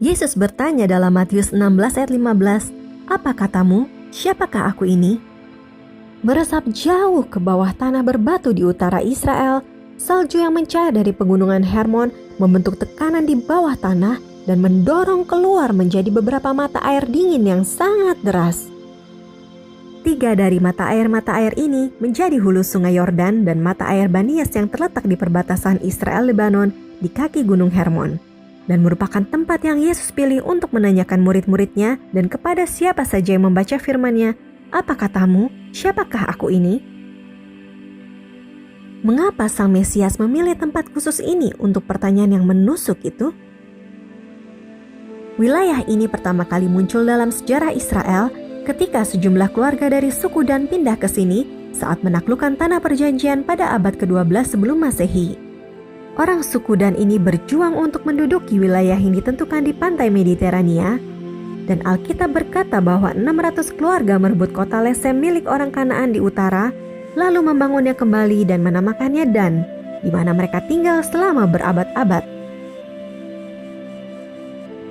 Yesus bertanya dalam Matius 16 ayat 15, "Apa katamu? Siapakah aku ini?" Meresap jauh ke bawah tanah berbatu di utara Israel, salju yang mencair dari pegunungan Hermon membentuk tekanan di bawah tanah dan mendorong keluar menjadi beberapa mata air dingin yang sangat deras. 3 dari mata air ini menjadi hulu sungai Yordan dan mata air Banias yang terletak di perbatasan Israel-Lebanon di kaki gunung Hermon, dan merupakan tempat yang Yesus pilih untuk menanyakan murid-muridnya dan kepada siapa saja yang membaca firman-Nya, "Apa katamu? Siapakah aku ini?" Mengapa Sang Mesias memilih tempat khusus ini untuk pertanyaan yang menusuk itu? Wilayah ini pertama kali muncul dalam sejarah Israel ketika sejumlah keluarga dari suku Dan pindah ke sini saat menaklukkan tanah perjanjian pada abad ke-12 sebelum Masehi. Orang suku Dan ini berjuang untuk menduduki wilayah yang ditentukan di pantai Mediterania, dan Alkitab berkata bahwa 600 keluarga merebut kota Lesem milik orang Kanaan di utara, lalu membangunnya kembali dan menamakannya Dan, di mana mereka tinggal selama berabad-abad.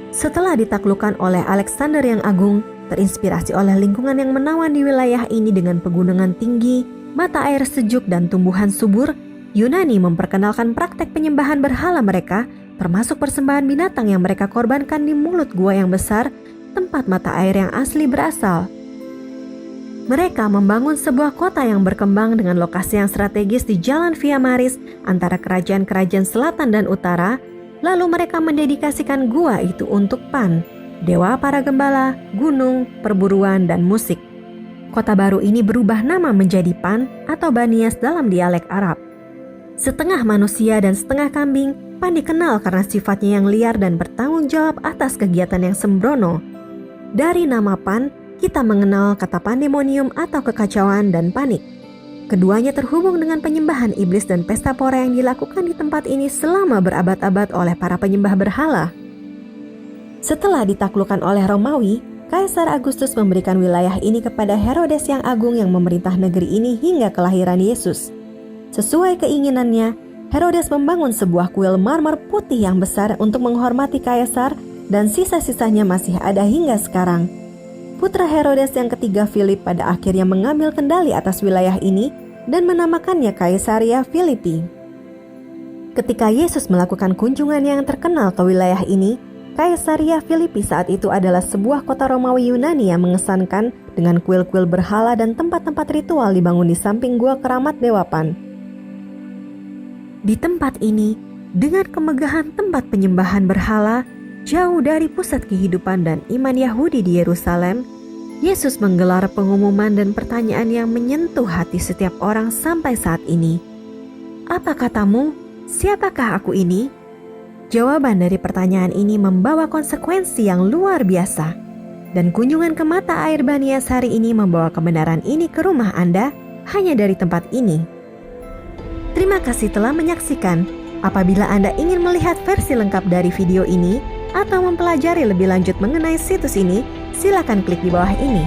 Setelah ditaklukkan oleh Alexander yang Agung, terinspirasi oleh lingkungan yang menawan di wilayah ini dengan pegunungan tinggi, mata air sejuk dan tumbuhan subur, Yunani memperkenalkan praktek penyembahan berhala mereka, termasuk persembahan binatang yang mereka korbankan di mulut gua yang besar, tempat mata air yang asli berasal. Mereka membangun sebuah kota yang berkembang dengan lokasi yang strategis di Jalan Via Maris antara kerajaan-kerajaan selatan dan utara, lalu mereka mendedikasikan gua itu untuk Pan, dewa para gembala, gunung, perburuan, dan musik. Kota baru ini berubah nama menjadi Pan atau Banias dalam dialek Arab. Setengah manusia dan setengah kambing, Pan dikenal karena sifatnya yang liar dan bertanggung jawab atas kegiatan yang sembrono. Dari nama Pan, kita mengenal kata pandemonium atau kekacauan dan panik. Keduanya terhubung dengan penyembahan iblis dan pesta pora yang dilakukan di tempat ini selama berabad-abad oleh para penyembah berhala. Setelah ditaklukkan oleh Romawi, Kaisar Agustus memberikan wilayah ini kepada Herodes yang Agung yang memerintah negeri ini hingga kelahiran Yesus. Sesuai keinginannya, Herodes membangun sebuah kuil marmer putih yang besar untuk menghormati Kaisar, dan sisa-sisanya masih ada hingga sekarang. Putra Herodes yang ketiga, Philip, pada akhirnya mengambil kendali atas wilayah ini dan menamakannya Kaisaria Filipi. Ketika Yesus melakukan kunjungan yang terkenal ke wilayah ini, Kaisaria Filipi saat itu adalah sebuah kota Romawi Yunani yang mengesankan dengan kuil-kuil berhala dan tempat-tempat ritual dibangun di samping gua keramat Dewa Pan. Di tempat ini, dengan kemegahan tempat penyembahan berhala, jauh dari pusat kehidupan dan iman Yahudi di Yerusalem, Yesus menggelar pengumuman dan pertanyaan yang menyentuh hati setiap orang sampai saat ini. "Apa katamu? Siapakah aku ini?" Jawaban dari pertanyaan ini membawa konsekuensi yang luar biasa. Dan kunjungan ke mata air Banias hari ini membawa kebenaran ini ke rumah Anda hanya dari tempat ini. Terima kasih telah menyaksikan. Apabila Anda ingin melihat versi lengkap dari video ini atau mempelajari lebih lanjut mengenai situs ini, silakan klik di bawah ini.